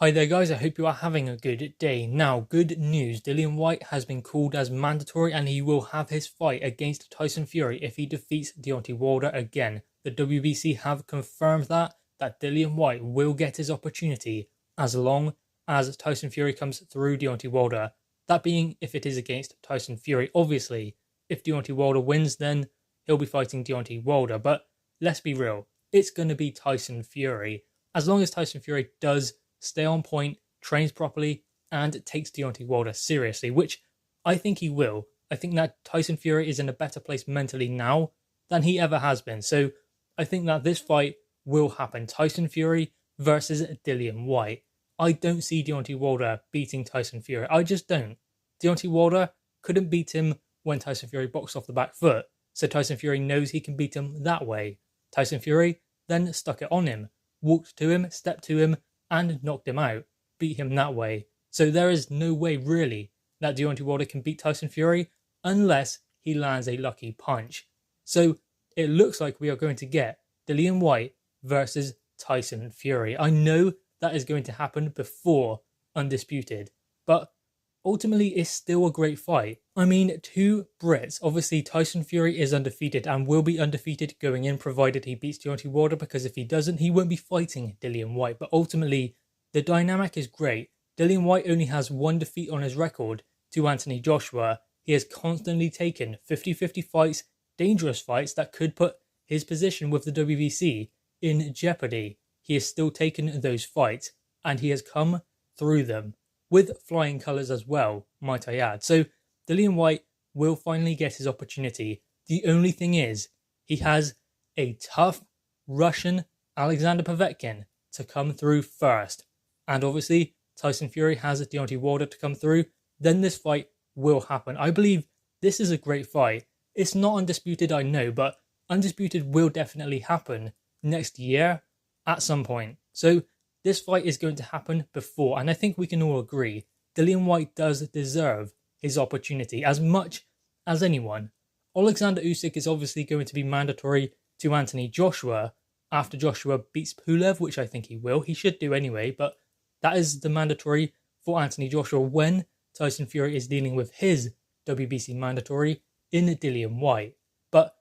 Hi there guys, I hope you are having a good day. Now, good news, Dillian Whyte has been called as mandatory and he will have his fight against Tyson Fury if he defeats Deontay Wilder again. The WBC have confirmed that Dillian Whyte will get his opportunity as long as Tyson Fury comes through Deontay Wilder. That being if it is against Tyson Fury. Obviously, if Deontay Wilder wins, then he'll be fighting Deontay Wilder. But let's be real, it's going to be Tyson Fury. As long as Tyson Fury does stay on point, trains properly, and takes Deontay Wilder seriously, which I think he will. I think that Tyson Fury is in a better place mentally now than he ever has been. So I think that this fight will happen. Tyson Fury versus Dillian Whyte. I don't see Deontay Wilder beating Tyson Fury. I just don't. Deontay Wilder couldn't beat him when Tyson Fury boxed off the back foot. So Tyson Fury knows he can beat him that way. Tyson Fury then stuck it on him, walked to him, stepped to him, and knocked him out, beat him that way. So there is no way really that Deontay Wilder can beat Tyson Fury unless he lands a lucky punch. So it looks like we are going to get Dillian Whyte versus Tyson Fury. I know that is going to happen before Undisputed, but ultimately it's still a great fight. I mean, two Brits. Obviously Tyson Fury is undefeated and will be undefeated going in provided he beats Deontay Wilder, because if he doesn't, he won't be fighting Dillian Whyte. But ultimately, the dynamic is great. Dillian Whyte only has one defeat on his record to Anthony Joshua. He has constantly taken 50-50 fights, dangerous fights that could put his position with the WBC in jeopardy. He has still taken those fights and he has come through them with flying colours as well, might I add. So Dillian Whyte will finally get his opportunity. The only thing is, he has a tough Russian Alexander Povetkin to come through first. And obviously, Tyson Fury has Deontay Wilder to come through. Then this fight will happen. I believe this is a great fight. It's not Undisputed, I know, but Undisputed will definitely happen next year at some point. So this fight is going to happen before, and I think we can all agree Dillian Whyte does deserve his opportunity as much as anyone. Alexander Usyk is obviously going to be mandatory to Anthony Joshua after Joshua beats Pulev, which I think he will. He should do anyway, but that is the mandatory for Anthony Joshua when Tyson Fury is dealing with his WBC mandatory in Dillian Whyte. But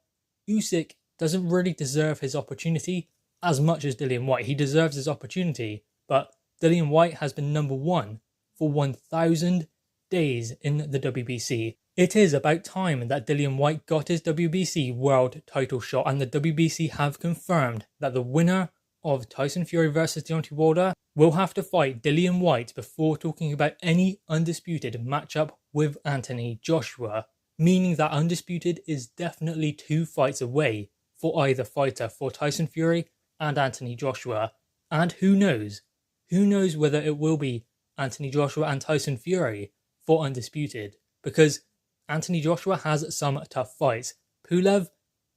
Usyk doesn't really deserve his opportunity as much as Dillian Whyte. He deserves his opportunity, but Dillian Whyte has been number one for 1,000 days in the WBC. It is about time that Dillian Whyte got his WBC world title shot, and the WBC have confirmed that the winner of Tyson Fury versus Deontay Wilder will have to fight Dillian Whyte before talking about any Undisputed matchup with Anthony Joshua, meaning that Undisputed is definitely 2 fights away for either fighter, for Tyson Fury and Anthony Joshua. And who knows whether it will be Anthony Joshua and Tyson Fury for Undisputed, because Anthony Joshua has some tough fights. Pulev,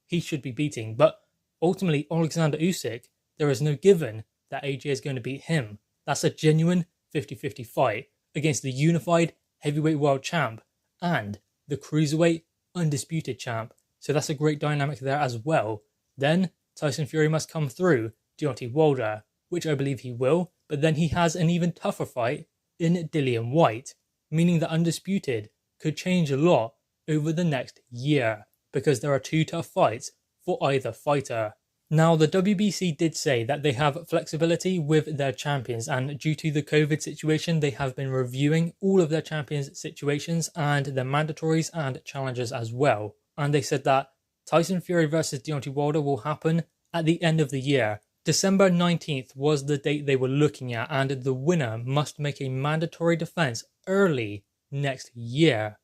he should be beating, but ultimately Alexander Usyk, there is no given that AJ is going to beat him. That's a genuine 50-50 fight against the unified heavyweight world champ and the cruiserweight undisputed champ. So that's a great dynamic there as well. Then Tyson Fury must come through Deontay Wilder, which I believe he will, but then he has an even tougher fight in Dillian Whyte, meaning that Undisputed could change a lot over the next year because there are 2 tough fights for either fighter. Now, the WBC did say that they have flexibility with their champions, and due to the COVID situation, they have been reviewing all of their champions' situations and their mandatories and challenges as well. And they said that Tyson Fury versus Deontay Wilder will happen at the end of the year. December 19th was the date they were looking at, and the winner must make a mandatory defense early next year.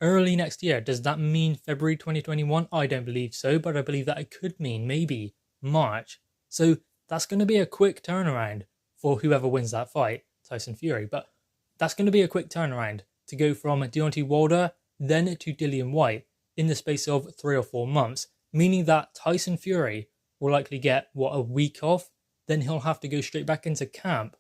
Early next year, does that mean February 2021? I don't believe so, but I believe that it could mean maybe March. So that's going to be a quick turnaround for whoever wins that fight, Tyson Fury. But that's going to be a quick turnaround to go from Deontay Wilder then to Dillian Whyte in the space of 3 or 4 months, meaning that Tyson Fury will likely get, a week off? Then he'll have to go straight back into camp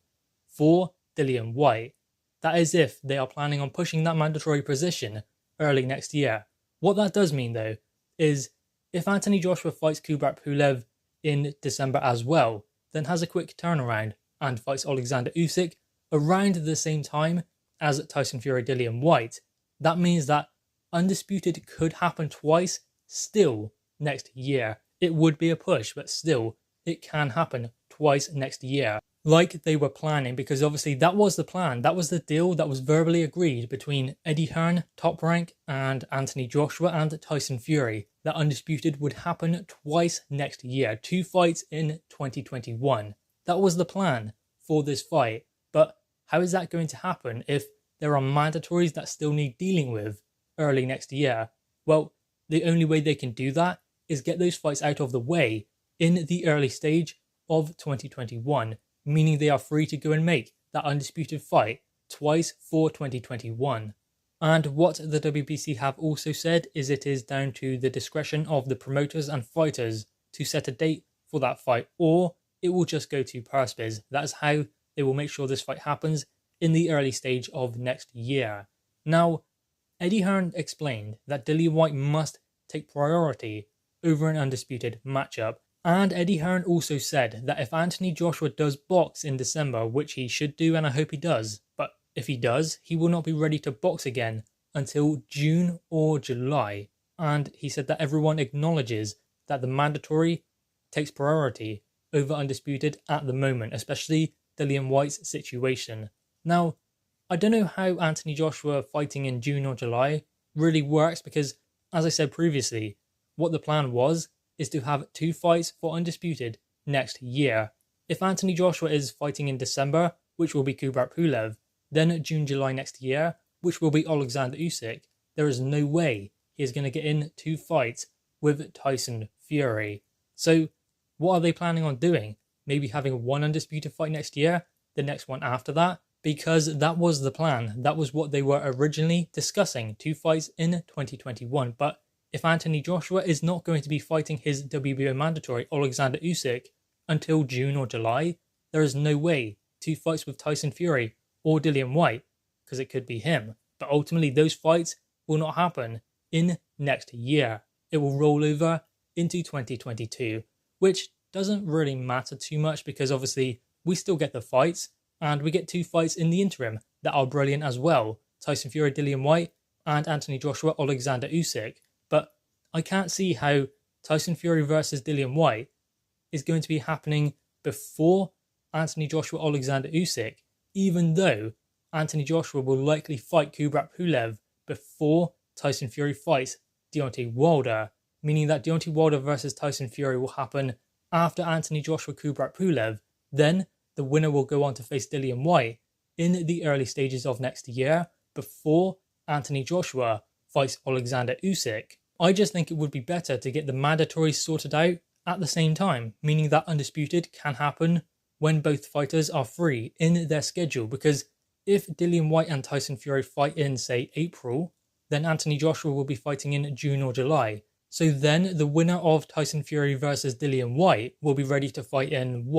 for Dillian Whyte. That is if they are planning on pushing that mandatory position early next year. What that does mean, though, is if Anthony Joshua fights Kubrat Pulev in December as well, then has a quick turnaround and fights Alexander Usyk around the same time as Tyson Fury Dillian Whyte. That means that Undisputed could happen twice still next year. It would be a push, but still, it can happen twice next year, like they were planning, because obviously that was the plan. That was the deal that was verbally agreed between Eddie Hearn, Top Rank, and Anthony Joshua and Tyson Fury, that Undisputed would happen twice next year, 2 fights in 2021. That was the plan for this fight, but how is that going to happen if there are mandatories that still need dealing with early next year? Well, the only way they can do that is get those fights out of the way in the early stage of 2021, meaning they are free to go and make that Undisputed fight twice for 2021. And what the WBC have also said is it is down to the discretion of the promoters and fighters to set a date for that fight, or it will just go to purse biz. That's how they will make sure this fight happens in the early stage of next year. Now, Eddie Hearn explained that Dillian Whyte must take priority over an Undisputed matchup, and Eddie Hearn also said that if Anthony Joshua does box in December, which he should do and I hope he does, but if he does, he will not be ready to box again until June or July. And he said that everyone acknowledges that the mandatory takes priority over Undisputed at the moment, especially Dillian Whyte's situation. Now, I don't know how Anthony Joshua fighting in June or July really works because, as I said previously, what the plan was is to have 2 fights for Undisputed next year. If Anthony Joshua is fighting in December, which will be Kubrat Pulev, then June, July next year, which will be Alexander Usyk, there is no way he is going to get in 2 fights with Tyson Fury. So what are they planning on doing? Maybe having 1 Undisputed fight next year, the next one after that? Because that was the plan. That was what they were originally discussing, 2 fights in 2021. But if Anthony Joshua is not going to be fighting his WBO mandatory Alexander Usyk until June or July, there is no way 2 fights with Tyson Fury or Dillian Whyte, because it could be him. But ultimately, those fights will not happen in next year. It will roll over into 2022, which doesn't really matter too much because obviously we still get the fights and we get 2 fights in the interim that are brilliant as well. Tyson Fury, Dillian Whyte, and Anthony Joshua, Alexander Usyk. But I can't see how Tyson Fury versus Dillian Whyte is going to be happening before Anthony Joshua, Alexander Usyk, even though Anthony Joshua will likely fight Kubrat Pulev before Tyson Fury fights Deontay Wilder, meaning that Deontay Wilder versus Tyson Fury will happen after Anthony Joshua Kubrat Pulev. Then the winner will go on to face Dillian Whyte in the early stages of next year before Anthony Joshua fights Alexander Usyk. I just think it would be better to get the mandatories sorted out at the same time, meaning that Undisputed can happen when both fighters are free in their schedule, because if Dillian Whyte and Tyson Fury fight in, say, April, then Anthony Joshua will be fighting in June or July. So then the winner of Tyson Fury versus Dillian Whyte will be ready to fight in,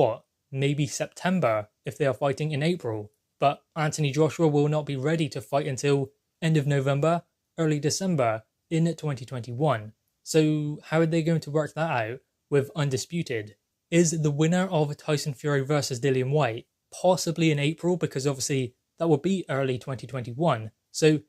maybe September if they are fighting in April. But Anthony Joshua will not be ready to fight until end of November, early December in 2021. So how are they going to work that out with Undisputed? Is the winner of Tyson Fury versus Dillian Whyte possibly in April? Because obviously that will be early 2021. So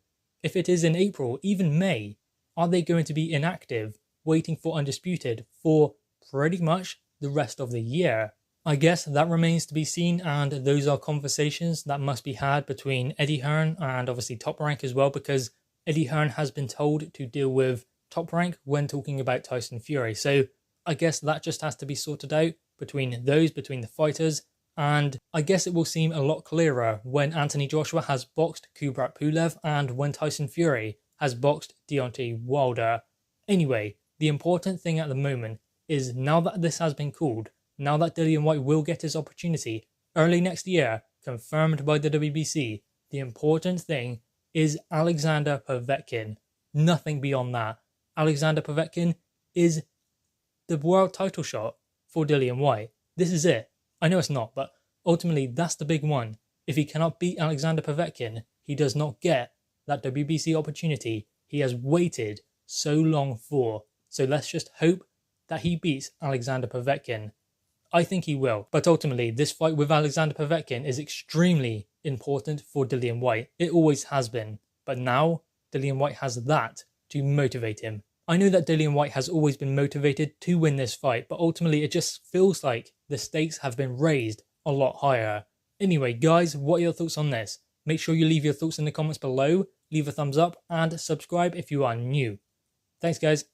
if it is in April, even May, are they going to be inactive, waiting for Undisputed for pretty much the rest of the year? I guess that remains to be seen, and those are conversations that must be had between Eddie Hearn and obviously Top Rank as well, because Eddie Hearn has been told to deal with Top Rank when talking about Tyson Fury. So I guess that just has to be sorted out between the fighters, and I guess it will seem a lot clearer when Anthony Joshua has boxed Kubrat Pulev and when Tyson Fury has boxed Deontay Wilder. Anyway, the important thing at the moment is now that this has been called, now that Dillian Whyte will get his opportunity early next year, confirmed by the WBC, the important thing is Alexander Povetkin. Nothing beyond that. Alexander Povetkin is the world title shot for Dillian Whyte. This is it. I know it's not, but ultimately that's the big one. If he cannot beat Alexander Povetkin, he does not get that WBC opportunity he has waited so long for. So let's just hope that he beats Alexander Povetkin. I think he will, but ultimately this fight with Alexander Povetkin is extremely important for Dillian Whyte. It always has been. But now, Dillian Whyte has that to motivate him. I know that Dillian Whyte has always been motivated to win this fight, but ultimately it just feels like the stakes have been raised a lot higher. Anyway, guys, what are your thoughts on this? Make sure you leave your thoughts in the comments below, leave a thumbs up, and subscribe if you are new. Thanks, guys.